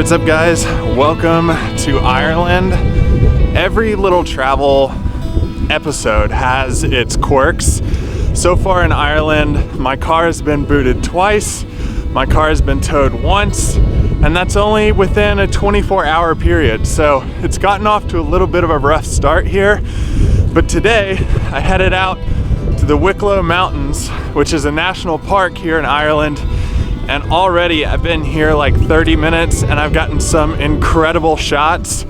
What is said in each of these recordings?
what's up guys? Welcome to Ireland. Every little travel episode has its quirks. So far in Ireland, my car has been booted twice, my car has been towed once, and that's only within a 24-hour period. So it's gotten off to a little bit of a rough start here. But today, I headed out to the Wicklow Mountains, which is a national park here in Ireland. And already I've been here like 30 minutes and I've gotten some incredible shots.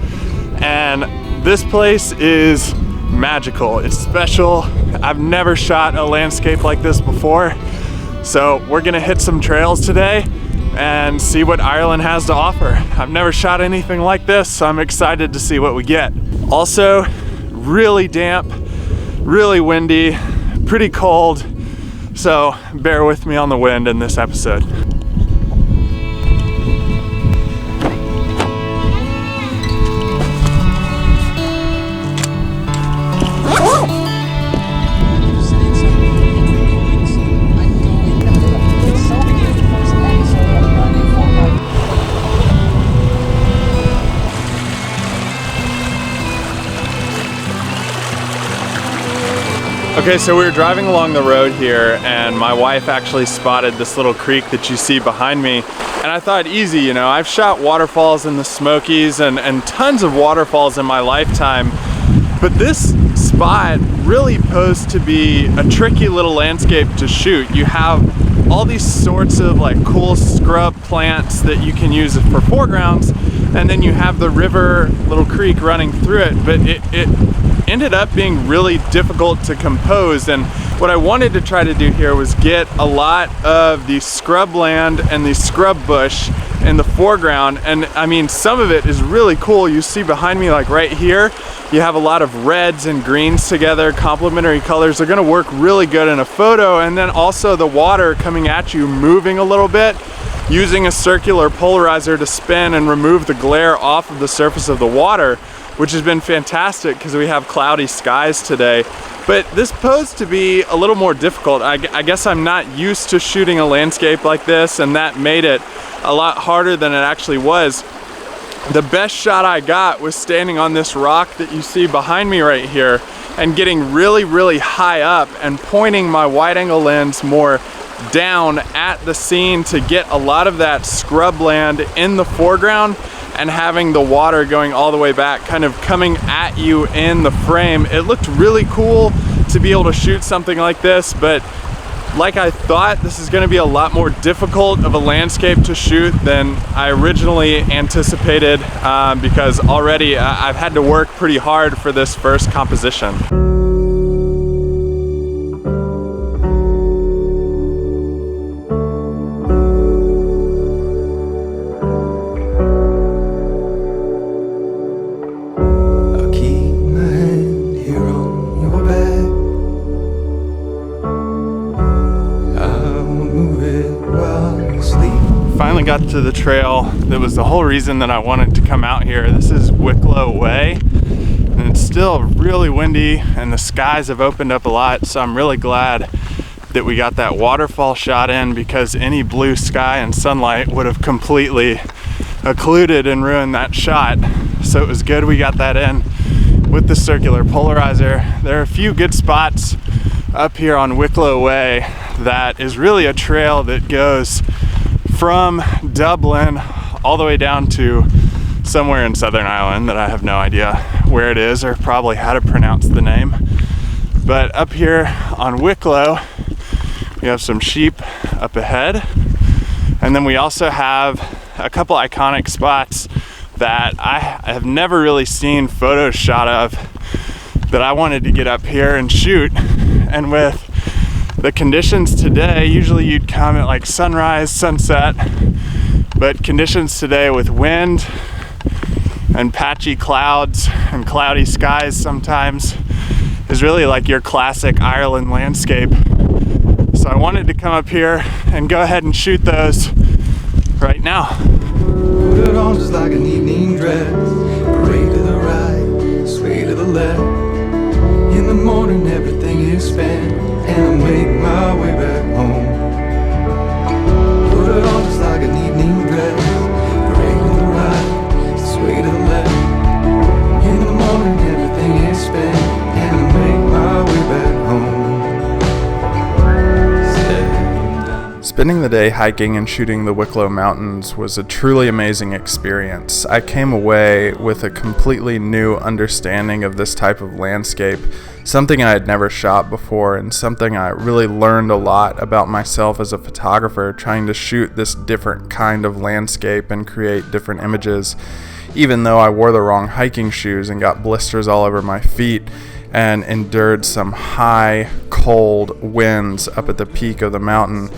And this place is magical. It's special. I've never shot a landscape like this before. So we're gonna hit some trails today and see what Ireland has to offer. I've never shot anything like this, so I'm excited to see what we get. Also, really damp, really windy, pretty cold. So bear with me on the wind in this episode. Okay, so we were driving along the road here and my wife actually spotted this little creek that you see behind me. And I thought, easy, you know, I've shot waterfalls in the Smokies and tons of waterfalls in my lifetime. But this spot really posed to be a tricky little landscape to shoot. You have all these sorts of like cool scrub plants that you can use for foregrounds, and then you have the river, little creek running through it, but it ended up being really difficult to compose. And what I wanted to try to do here was get a lot of the scrubland and the scrub bush in the foreground. And I mean, some of it is really cool. You see behind me, like right here, you have a lot of reds and greens together. Complementary colors are gonna work really good in a photo. And then also the water coming at you, moving a little bit, using a circular polarizer to spin and remove the glare off of the surface of the water, which has been fantastic because we have cloudy skies today. But this posed to be a little more difficult. I guess I'm not used to shooting a landscape like this, and that made it a lot harder than it actually was. The best shot I got was standing on this rock that you see behind me right here and getting really, really high up and pointing my wide angle lens more down at the scene to get a lot of that scrubland in the foreground and having the water going all the way back, kind of coming at you in the frame. It looked really cool to be able to shoot something like this, but like I thought, this is gonna be a lot more difficult of a landscape to shoot than I originally anticipated, because already I've had to work pretty hard for this first composition. Finally got to the trail that was the whole reason that I wanted to come out here. This is Wicklow Way, and it's still really windy and the skies have opened up a lot, so I'm really glad that we got that waterfall shot in, because any blue sky and sunlight would have completely occluded and ruined that shot. So it was good we got that in with the circular polarizer. There are a few good spots up here on Wicklow Way that is really a trail that goes from Dublin all the way down to somewhere in Southern Ireland that I have no idea where it is or probably how to pronounce the name. But up here on Wicklow, we have some sheep up ahead. And then we also have a couple iconic spots that I have never really seen photos shot of that I wanted to get up here and shoot. And with the conditions today, usually you'd come at like sunrise, sunset, but conditions today with wind and patchy clouds and cloudy skies sometimes is really like your classic Ireland landscape. So I wanted to come up here and go ahead and shoot those right now. Put it on just like an evening dress, parade to the right, sway to the left. In the morning everything is spent, and I make my way back home. Put it on just like an evening dress, parade to the right. Spending the day hiking and shooting the Wicklow Mountains was a truly amazing experience. I came away with a completely new understanding of this type of landscape, something I had never shot before, and something I really learned a lot about myself as a photographer, trying to shoot this different kind of landscape and create different images. Even though I wore the wrong hiking shoes and got blisters all over my feet and endured some high, cold winds up at the peak of the mountain,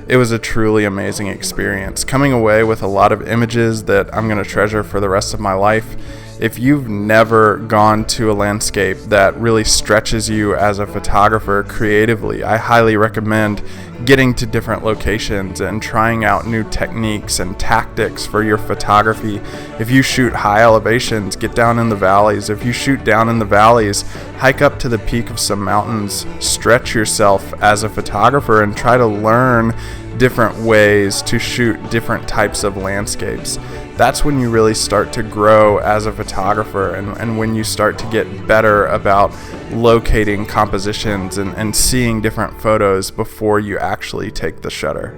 it was a truly amazing experience. Coming away with a lot of images that I'm going to treasure for the rest of my life. If you've never gone to a landscape that really stretches you as a photographer creatively, I highly recommend getting to different locations and trying out new techniques and tactics for your photography. If you shoot high elevations, get down in the valleys. If you shoot down in the valleys, hike up to the peak of some mountains, stretch yourself as a photographer and try to learn different ways to shoot different types of landscapes. That's when you really start to grow as a photographer, and when you start to get better about locating compositions and seeing different photos before you actually take the shutter.